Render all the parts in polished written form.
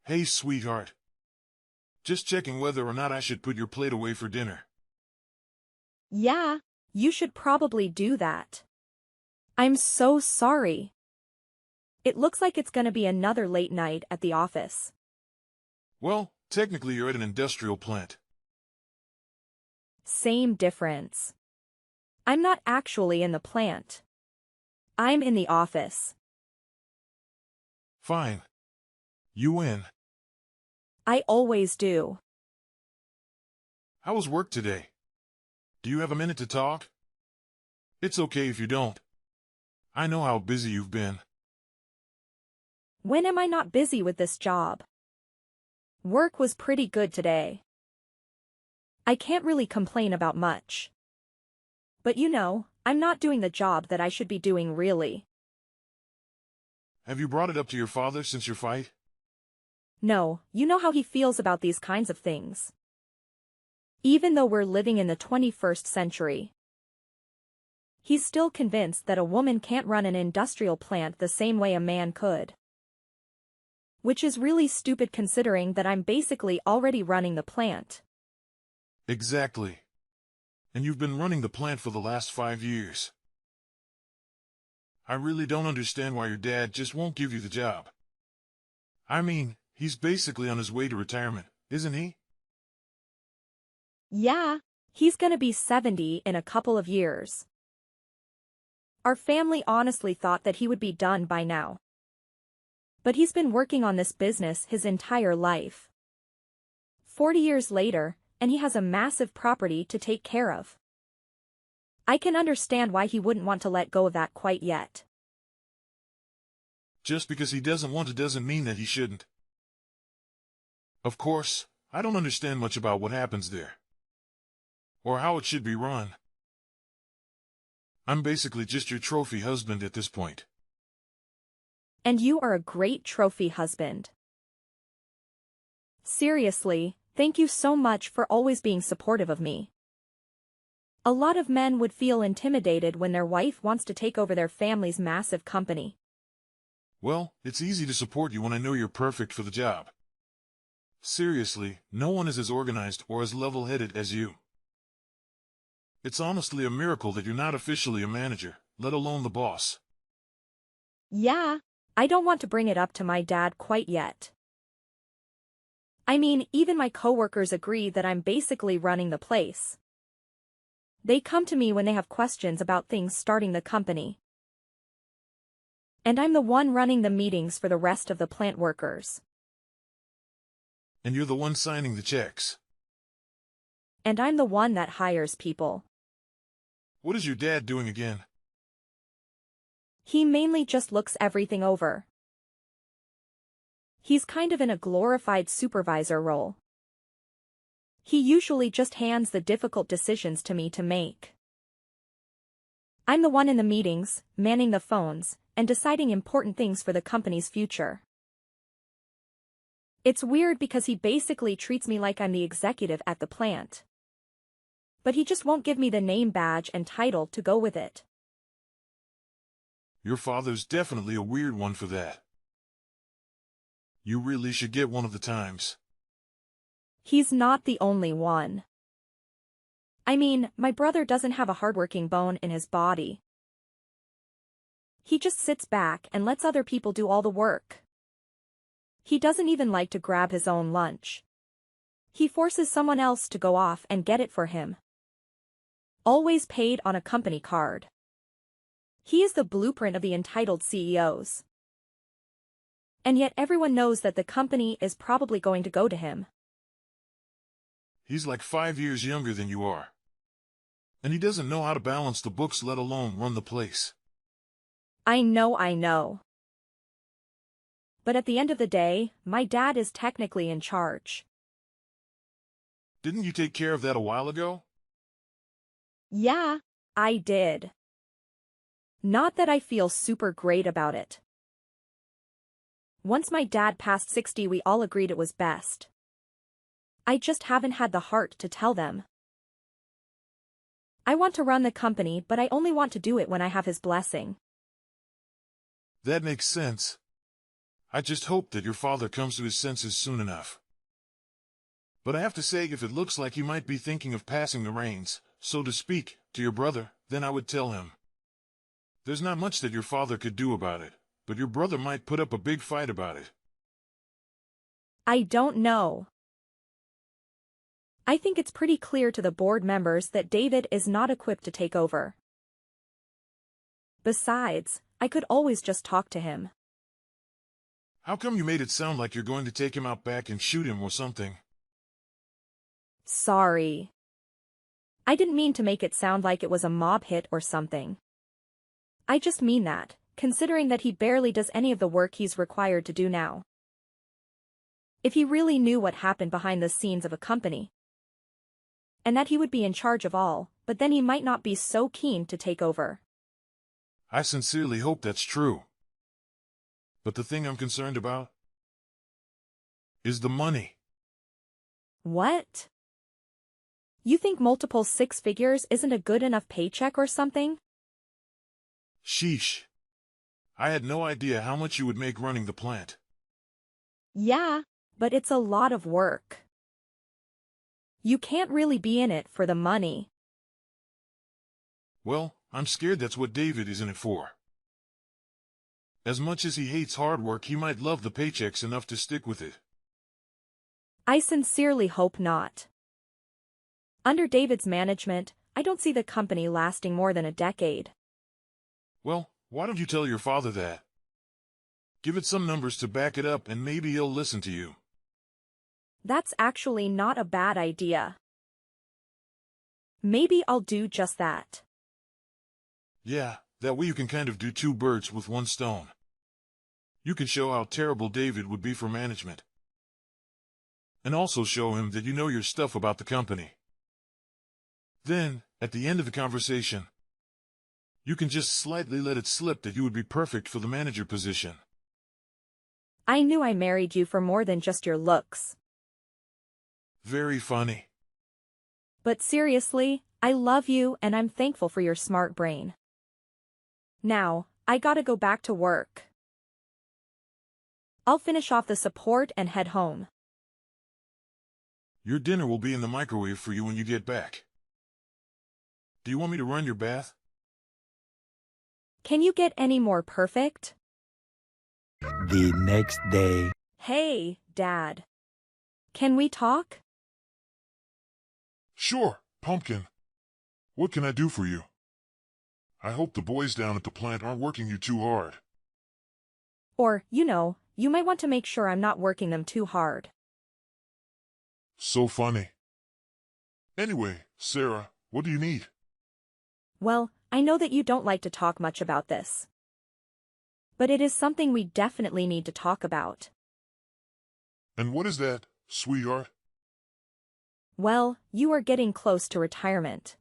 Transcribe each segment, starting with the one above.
Hey, sweetheart. Just checking whether or not I should put your plate away for dinner. Yeah, you should probably do that. I'm so sorry. It looks like it's gonna be another late night at the office. Well, technically you're at an industrial plant. Same difference. I'm not actually in the plant. I'm in the office. Fine. You win. I always do. How was work today? Do you have a minute to talk? It's okay if you don't. I know how busy you've been. When am I not busy with this job? Work was pretty good today. I can't really complain about much. But I'm not doing the job that I should be doing really. Have you brought it up to your father since your fight? No, you know how he feels about these kinds of things. Even though we're living in the 21st century. He's still convinced that a woman can't run an industrial plant the same way a man could. Which is really stupid considering that I'm basically already running the plant. Exactly. And you've been running the plant for the last 5 years. I really don't understand why your dad just won't give you the job. I mean, he's basically on his way to retirement, isn't he? Yeah, he's gonna be 70 in a couple of years. Our family honestly thought that he would be done by now. But he's been working on this business his entire life. 40 years later, and he has a massive property to take care of. I can understand why he wouldn't want to let go of that quite yet. Just because he doesn't want to doesn't mean that he shouldn't. Of course, I don't understand much about what happens there. Or how it should be run. I'm basically just your trophy husband at this point. And you are a great trophy husband. Seriously, thank you so much for always being supportive of me. A lot of men would feel intimidated when their wife wants to take over their family's massive company. Well, it's easy to support you when I know you're perfect for the job. Seriously, no one is as organized or as level-headed as you. It's honestly a miracle that you're not officially a manager, let alone the boss. Yeah, I don't want to bring it up to my dad quite yet. I mean, even my coworkers agree that I'm basically running the place. They come to me when they have questions about things starting the company. And I'm the one running the meetings for the rest of the plant workers. And you're the one signing the checks. And I'm the one that hires people. What is your dad doing again? He mainly just looks everything over. He's kind of in a glorified supervisor role. He usually just hands the difficult decisions to me to make. I'm the one in the meetings, manning the phones, and deciding important things for the company's future. It's weird because he basically treats me like I'm the executive at the plant. But he just won't give me the name badge and title to go with it. Your father's definitely a weird one for that. You really should get one of the times. He's not the only one. I mean, my brother doesn't have a hardworking bone in his body. He just sits back and lets other people do all the work. He doesn't even like to grab his own lunch. He forces someone else to go off and get it for him. Always paid on a company card. He is the blueprint of the entitled CEOs. And yet everyone knows that the company is probably going to go to him. He's like 5 years younger than you are. And he doesn't know how to balance the books, let alone run the place. I know. But at the end of the day, my dad is technically in charge. Didn't you take care of that a while ago? Yeah, I did. Not that I feel super great about it. Once my dad passed 60, we all agreed it was best. I just haven't had the heart to tell them. I want to run the company, but I only want to do it when I have his blessing. That makes sense. I just hope that your father comes to his senses soon enough. But I have to say, if it looks like he might be thinking of passing the reins, so to speak, to your brother, then I would tell him. There's not much that your father could do about it, but your brother might put up a big fight about it. I don't know. I think it's pretty clear to the board members that David is not equipped to take over. Besides, I could always just talk to him. How come you made it sound like you're going to take him out back and shoot him or something? Sorry. I didn't mean to make it sound like it was a mob hit or something. I just mean that, considering that he barely does any of the work he's required to do now. If he really knew what happened behind the scenes of a company, and that he would be in charge of all, but then he might not be so keen to take over. I sincerely hope that's true. But the thing I'm concerned about is the money. What? You think multiple six figures isn't a good enough paycheck or something? Sheesh. I had no idea how much you would make running the plant. Yeah, but it's a lot of work. You can't really be in it for the money. Well, I'm scared that's what David is in it for. As much as he hates hard work, he might love the paychecks enough to stick with it. I sincerely hope not. Under David's management, I don't see the company lasting more than a decade. Well, why don't you tell your father that? Give it some numbers to back it up and maybe he'll listen to you. That's actually not a bad idea. Maybe I'll do just that. Yeah, that way you can kind of do two birds with one stone. You can show how terrible David would be for management. And also show him that you know your stuff about the company. Then, at the end of the conversation, you can just slightly let it slip that you would be perfect for the manager position. I knew I married you for more than just your looks. Very funny. But seriously, I love you and I'm thankful for your smart brain. Now, I gotta go back to work. I'll finish off the support and head home. Your dinner will be in the microwave for you when you get back. Do you want me to run your bath? Can you get any more perfect? The next day. Hey, Dad. Can we talk? Sure, Pumpkin. What can I do for you? I hope the boys down at the plant aren't working you too hard. Or, you might want to make sure I'm not working them too hard. So funny. Anyway, Sarah, what do you need? Well, I know that you don't like to talk much about this. But it is something we definitely need to talk about. And what is that, sweetheart? Well, you are getting close to retirement.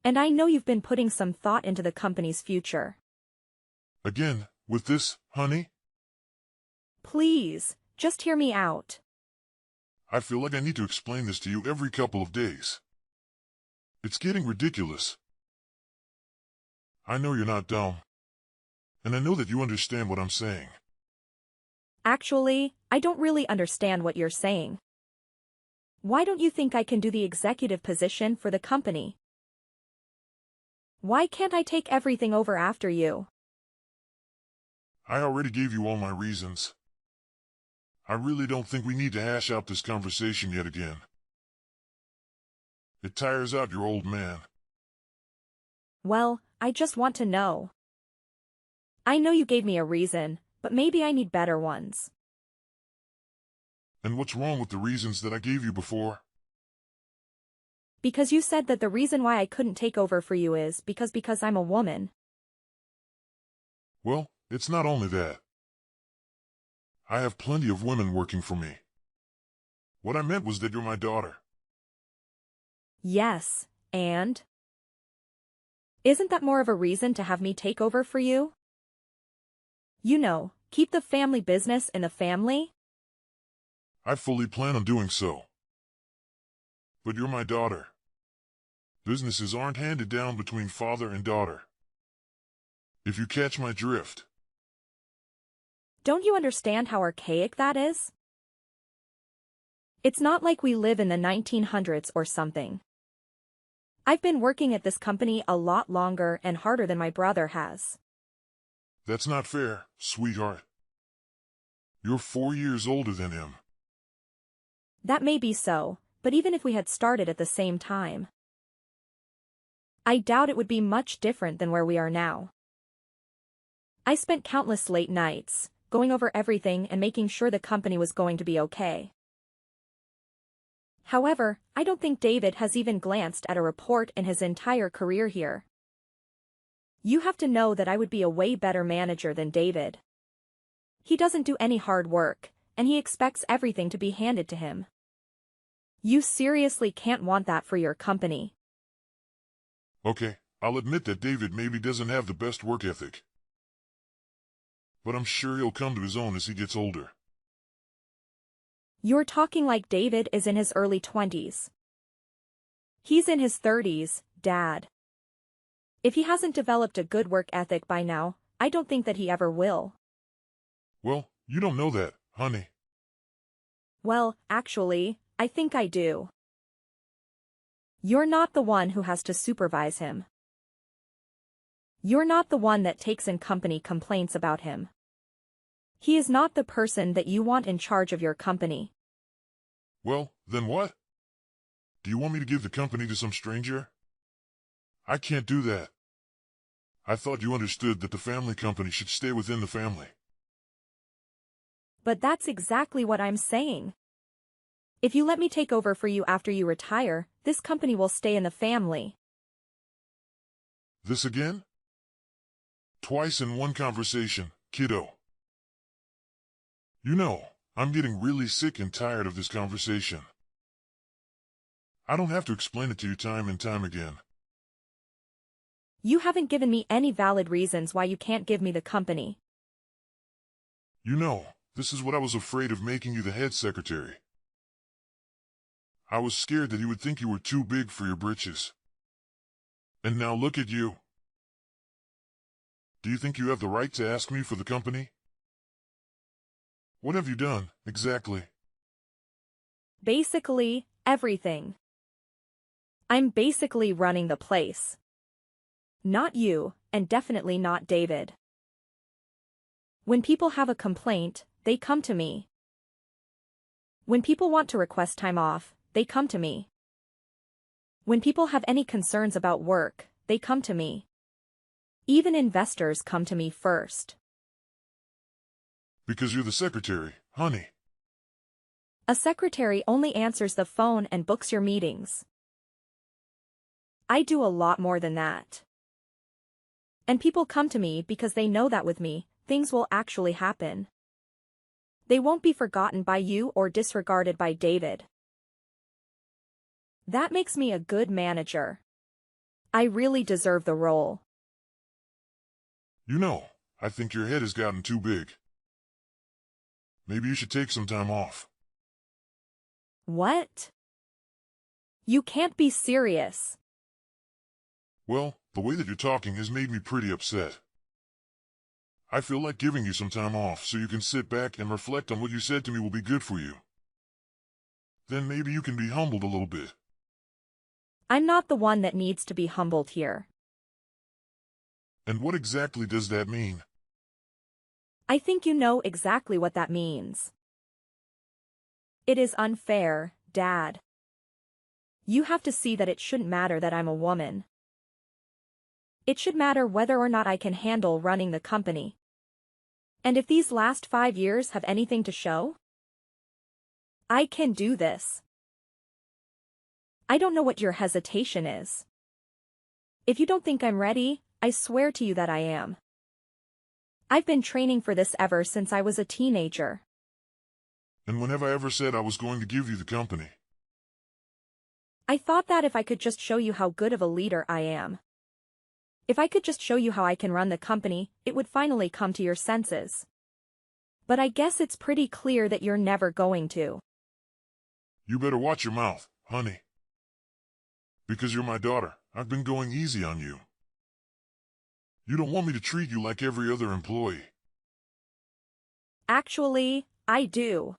And I know you've been putting some thought into the company's future. Again, with this, honey? Please, just hear me out. I feel like I need to explain this to you every couple of days. It's getting ridiculous. I know you're not dumb. And I know that you understand what I'm saying. Actually, I don't really understand what you're saying. Why don't you think I can do the executive position for the company? Why can't I take everything over after you? I already gave you all my reasons. I really don't think we need to hash out this conversation yet again. It tires out your old man. Well, I just want to know. I know you gave me a reason, but maybe I need better ones. And what's wrong with the reasons that I gave you before? Because you said that the reason why I couldn't take over for you is because I'm a woman. Well, it's not only that. I have plenty of women working for me. What I meant was that you're my daughter. Yes, and? Isn't that more of a reason to have me take over for you? Keep the family business in the family? I fully plan on doing so. But you're my daughter. Businesses aren't handed down between father and daughter. If you catch my drift. Don't you understand how archaic that is? It's not like we live in the 1900s or something. I've been working at this company a lot longer and harder than my brother has. That's not fair, sweetheart. You're 4 years older than him. That may be so, but even if we had started at the same time, I doubt it would be much different than where we are now. I spent countless late nights, going over everything and making sure the company was going to be okay. However, I don't think David has even glanced at a report in his entire career here. You have to know that I would be a way better manager than David. He doesn't do any hard work, and he expects everything to be handed to him. You seriously can't want that for your company. Okay, I'll admit that David maybe doesn't have the best work ethic. But I'm sure he'll come to his own as he gets older. You're talking like David is in his early 20s. He's in his 30s, Dad. If he hasn't developed a good work ethic by now, I don't think that he ever will. Well, you don't know that, honey. Well, actually, I think I do. You're not the one who has to supervise him. You're not the one that takes in company complaints about him. He is not the person that you want in charge of your company. Well, then what? Do you want me to give the company to some stranger? I can't do that. I thought you understood that the family company should stay within the family. But that's exactly what I'm saying. If you let me take over for you after you retire, this company will stay in the family. This again? Twice in one conversation, kiddo. You know, I'm getting really sick and tired of this conversation. I don't have to explain it to you time and time again. You haven't given me any valid reasons why you can't give me the company. You know, this is what I was afraid of making you the head secretary. I was scared that you would think you were too big for your britches. And now look at you. Do you think you have the right to ask me for the company? What have you done, exactly? Basically, everything. I'm basically running the place. Not you, and definitely not David. When people have a complaint, they come to me. When people want to request time off, they come to me. When people have any concerns about work, they come to me. Even investors come to me first. Because you're the secretary, honey. A secretary only answers the phone and books your meetings. I do a lot more than that. And people come to me because they know that with me, things will actually happen. They won't be forgotten by you or disregarded by David. That makes me a good manager. I really deserve the role. You know, I think your head has gotten too big. Maybe you should take some time off. What? You can't be serious. Well, the way that you're talking has made me pretty upset. I feel like giving you some time off so you can sit back and reflect on what you said to me will be good for you. Then maybe you can be humbled a little bit. I'm not the one that needs to be humbled here. And what exactly does that mean? I think you know exactly what that means. It is unfair, Dad. You have to see that it shouldn't matter that I'm a woman. It should matter whether or not I can handle running the company. And if these last 5 years have anything to show, I can do this. I don't know what your hesitation is. If you don't think I'm ready, I swear to you that I am. I've been training for this ever since I was a teenager. And when have I ever said I was going to give you the company? I thought that if I could just show you how good of a leader I am. If I could just show you how I can run the company, it would finally come to your senses. But I guess it's pretty clear that you're never going to. You better watch your mouth, honey. Because you're my daughter, I've been going easy on you. You don't want me to treat you like every other employee. Actually, I do.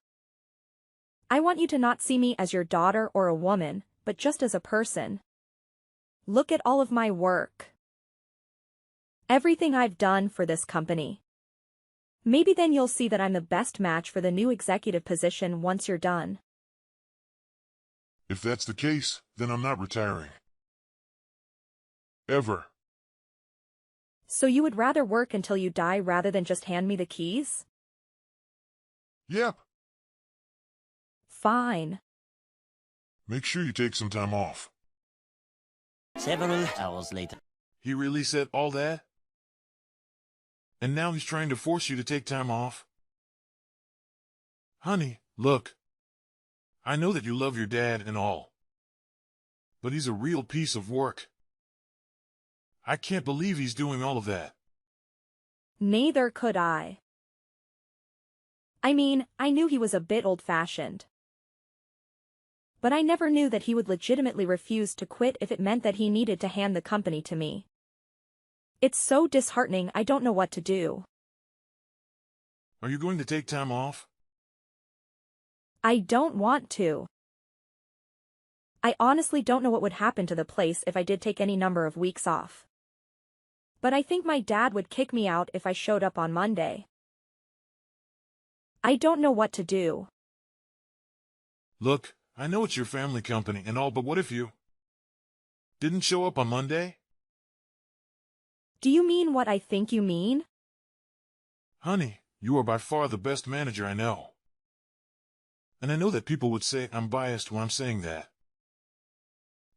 I want you to not see me as your daughter or a woman, but just as a person. Look at all of my work. Everything I've done for this company. Maybe then you'll see that I'm the best match for the new executive position once you're done. If that's the case, then I'm not retiring. Ever. So you would rather work until you die rather than just hand me the keys? Yep. Fine. Make sure you take some time off. Several hours later. He really said all that? And now he's trying to force you to take time off? Honey, look. I know that you love your dad and all. But he's a real piece of work. I can't believe he's doing all of that. Neither could I. I mean, I knew he was a bit old-fashioned. But I never knew that he would legitimately refuse to quit if it meant that he needed to hand the company to me. It's so disheartening, I don't know what to do. Are you going to take time off? I don't want to. I honestly don't know what would happen to the place if I did take any number of weeks off. But I think my dad would kick me out if I showed up on Monday. I don't know what to do. Look, I know it's your family company and all, but what if you didn't show up on Monday? Do you mean what I think you mean? Honey, you are by far the best manager I know. And I know that people would say I'm biased when I'm saying that.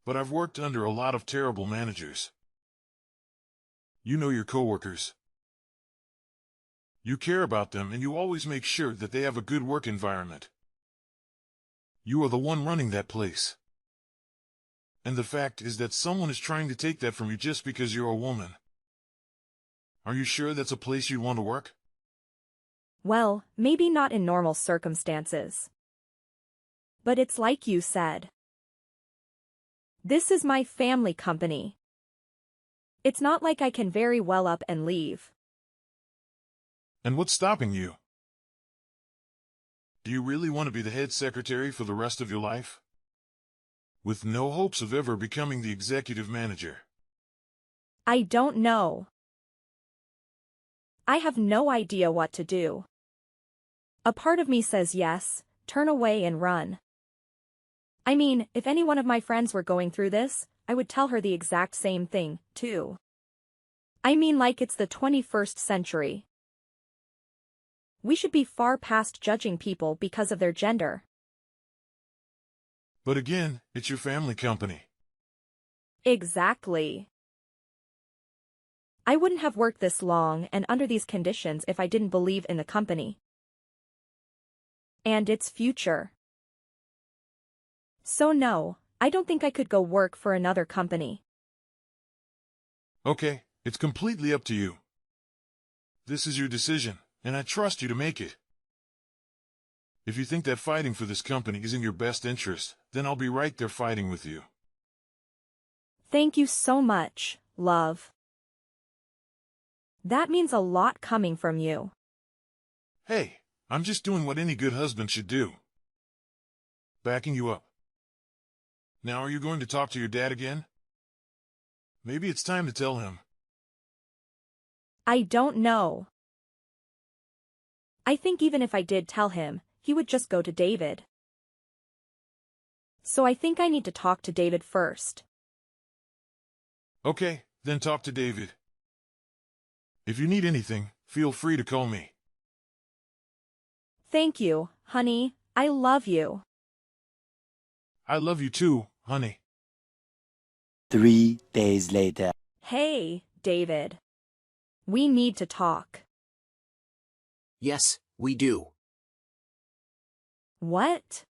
But I've worked under a lot of terrible managers. You know your coworkers. You care about them and you always make sure that they have a good work environment. You are the one running that place. And the fact is that someone is trying to take that from you just because you're a woman. Are you sure that's a place you want to work? Well, maybe not in normal circumstances. But it's like you said. This is my family company. It's not like I can very well up and leave. And what's stopping you? Do you really want to be the head secretary for the rest of your life? With no hopes of ever becoming the executive manager? I don't know. I have no idea what to do. A part of me says yes, turn away and run. I mean, if any one of my friends were going through this, I would tell her the exact same thing, too. I mean, like it's the 21st century. We should be far past judging people because of their gender. But again, it's your family company. Exactly. I wouldn't have worked this long and under these conditions if I didn't believe in the company and its future. So no, I don't think I could go work for another company. Okay, it's completely up to you. This is your decision, and I trust you to make it. If you think that fighting for this company is in your best interest, then I'll be right there fighting with you. Thank you so much, love. That means a lot coming from you. Hey, I'm just doing what any good husband should do. Backing you up. Now are you going to talk to your dad again? Maybe it's time to tell him. I don't know. I think even if I did tell him, he would just go to David. So I think I need to talk to David first. Okay, then talk to David. If you need anything, feel free to call me. Thank you, honey, I love you. I love you too, honey. 3 days later. Hey, David. We need to talk. Yes, we do. What?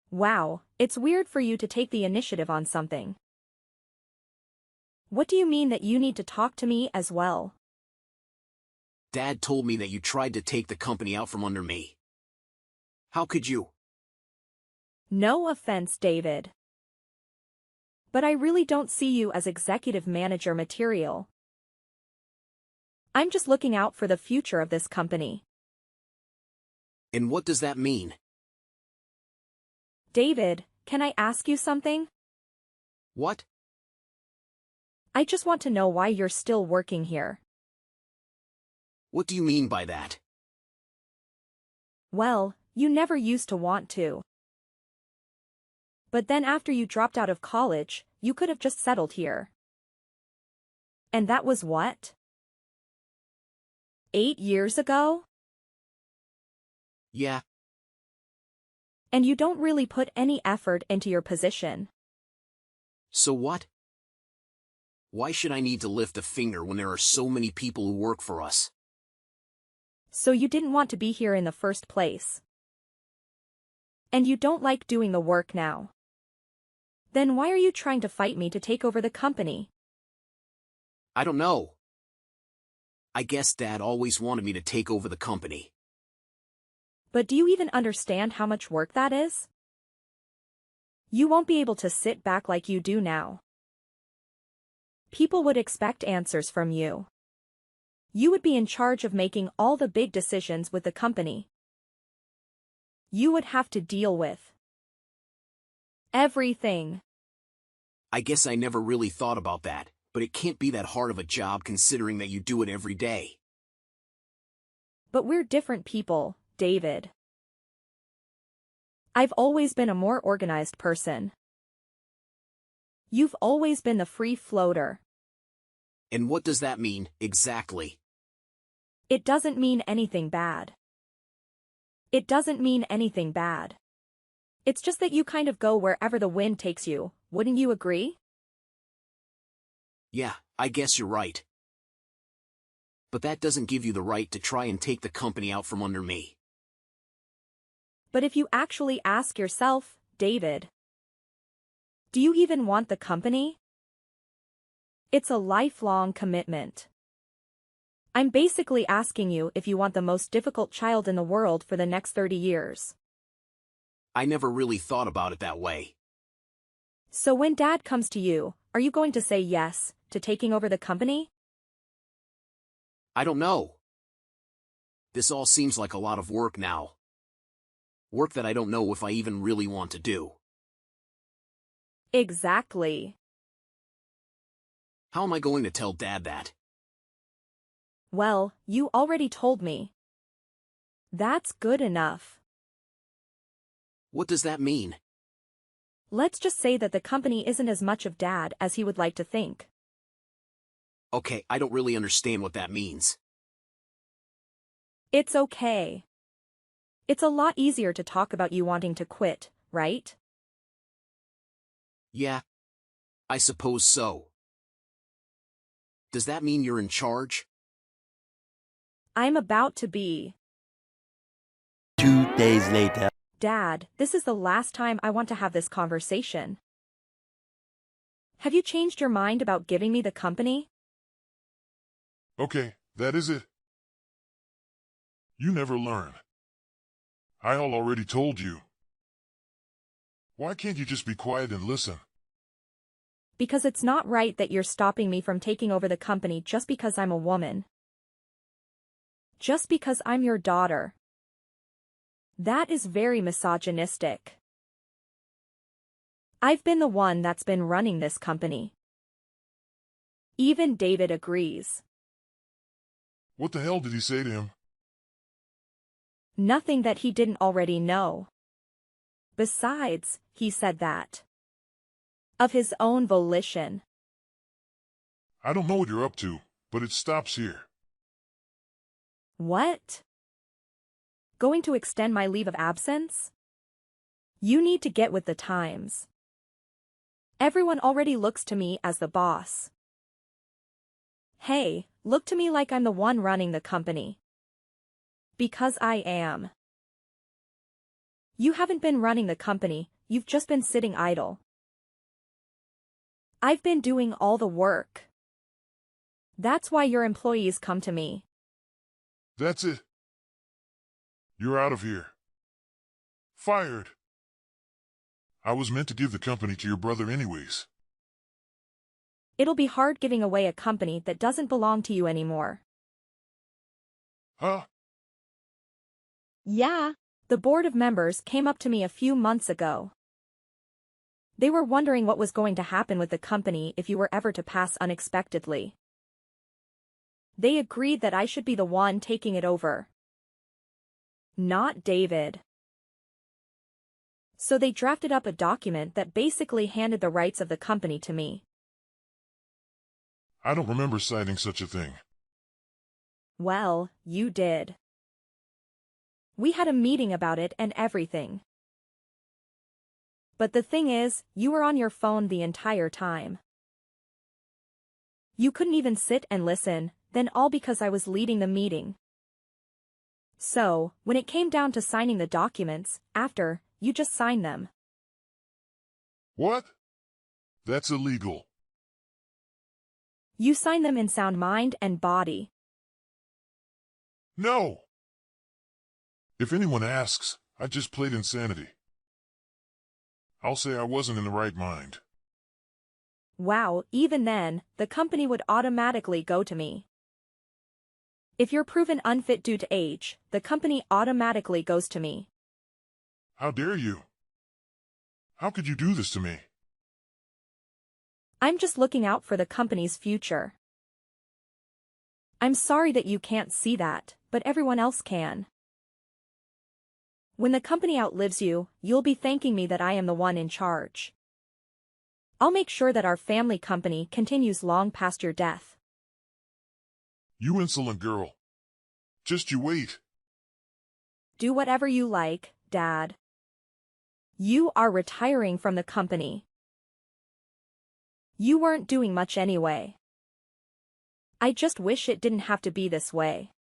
Wow, it's weird for you to take the initiative on something. What do you mean that you need to talk to me as well? Dad told me that you tried to take the company out from under me. How could you? No offense, David. But I really don't see you as executive manager material. I'm just looking out for the future of this company. And what does that mean? David, can I ask you something? What? I just want to know why you're still working here. What do you mean by that? Well, you never used to want to. But then after you dropped out of college, you could have just settled here. And that was what? 8 years ago? Yeah, And you don't really put any effort into your position. so what? Why should I need to lift a finger when there are so many people who work for us? So you didn't want to be here in the first place. And you don't like doing the work now. Then why are you trying to fight me to take over the company? I don't know. I guess Dad always wanted me to take over the company. But do you even understand how much work that is? You won't be able to sit back like you do now. People would expect answers from you. You would be in charge of making all the big decisions with the company. You would have to deal with everything. I guess I never really thought about that, but it can't be that hard of a job considering that you do it every day. But we're different people, David. I've always been a more organized person. You've always been the free floater. And what does that mean, exactly? It doesn't mean anything bad. It doesn't mean anything bad. It's just that you kind of go wherever the wind takes you, wouldn't you agree? Yeah, I guess you're right. But that doesn't give you the right to try and take the company out from under me. But if you actually ask yourself, David, do you even want the company? It's a lifelong commitment. I'm basically asking you if you want the most difficult child in the world for the next 30 years. I never really thought about it that way. So when Dad comes to you, are you going to say yes to taking over the company? I don't know. This all seems like a lot of work now. Work that I don't know if I even really want to do. Exactly. How am I going to tell Dad that? Well, you already told me. That's good enough. What does that mean? Let's just say that the company isn't as much of Dad as he would like to think. Okay, I don't really understand what that means. It's okay. It's a lot easier to talk about you wanting to quit, right? Yeah, I suppose so. Does that mean you're in charge? I'm about to be. 2 days later. Dad, this is the last time I want to have this conversation. Have you changed your mind about giving me the company? Okay, that is it. You never learn. I already told you. Why can't you just be quiet and listen? Because it's not right that you're stopping me from taking over the company just because I'm a woman. Just because I'm your daughter. That is very misogynistic. I've been the one that's been running this company. Even David agrees. What the hell did he say to him? Nothing that he didn't already know. Besides, he said that. Of his own volition. I don't know what you're up to, but it stops here. What? Going to extend my leave of absence? You need to get with the times. Everyone already looks to me as the boss. Hey, look to me like I'm the one running the company. Because I am. You haven't been running the company, you've just been sitting idle. I've been doing all the work. That's why your employees come to me. That's it. You're out of here. Fired. I was meant to give the company to your brother anyways. It'll be hard giving away a company that doesn't belong to you anymore. Huh? Yeah, the board of members came up to me a few months ago. They were wondering what was going to happen with the company if you were ever to pass unexpectedly. They agreed that I should be the one taking it over. Not David. So they drafted up a document that basically handed the rights of the company to me. I don't remember citing such a thing. Well, you did. We had a meeting about it and everything. But the thing is, you were on your phone the entire time. You couldn't even sit and listen, then all because I was leading the meeting. So, when it came down to signing the documents, after, you just signed them. What? That's illegal. You signed them in sound mind and body. No! If anyone asks, I just played insanity. I'll say I wasn't in the right mind. Wow, even then, the company would automatically go to me. If you're proven unfit due to age, the company automatically goes to me. How dare you? How could you do this to me? I'm just looking out for the company's future. I'm sorry that you can't see that, but everyone else can. When the company outlives you, you'll be thanking me that I am the one in charge. I'll make sure that our family company continues long past your death. You insolent girl. Just you wait. Do whatever you like, Dad. You are retiring from the company. You weren't doing much anyway. I just wish it didn't have to be this way.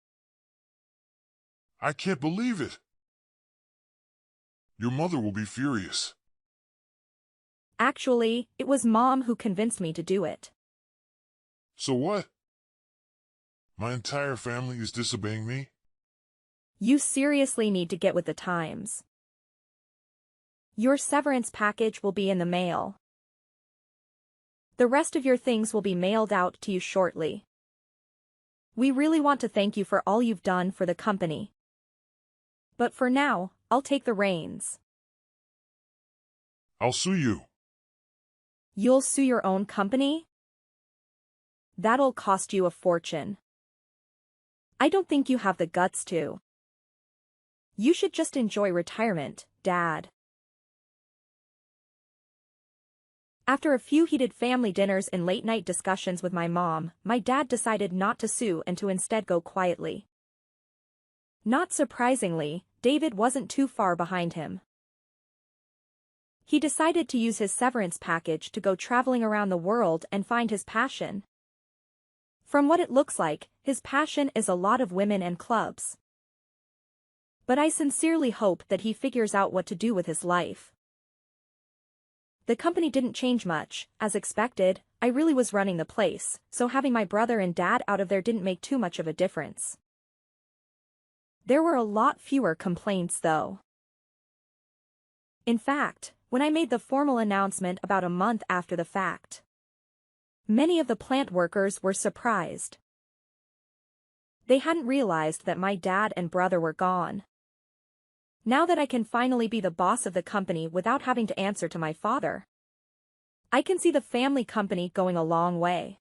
I can't believe it. Your mother will be furious. Actually, it was Mom who convinced me to do it. So what? My entire family is disobeying me? You seriously need to get with the times. Your severance package will be in the mail. The rest of your things will be mailed out to you shortly. We really want to thank you for all you've done for the company. But for now, I'll take the reins. I'll sue you. You'll sue your own company? That'll cost you a fortune. I don't think you have the guts to. You should just enjoy retirement, Dad. After a few heated family dinners and late-night discussions with my mom, my dad decided not to sue and to instead go quietly. Not surprisingly, David wasn't too far behind him. He decided to use his severance package to go traveling around the world and find his passion. From what it looks like, his passion is a lot of women and clubs. But I sincerely hope that he figures out what to do with his life. The company didn't change much, as expected. I really was running the place, so having my brother and dad out of there didn't make too much of a difference. There were a lot fewer complaints though. In fact, when I made the formal announcement about a month after the fact, many of the plant workers were surprised. They hadn't realized that my dad and brother were gone. Now that I can finally be the boss of the company without having to answer to my father, I can see the family company going a long way.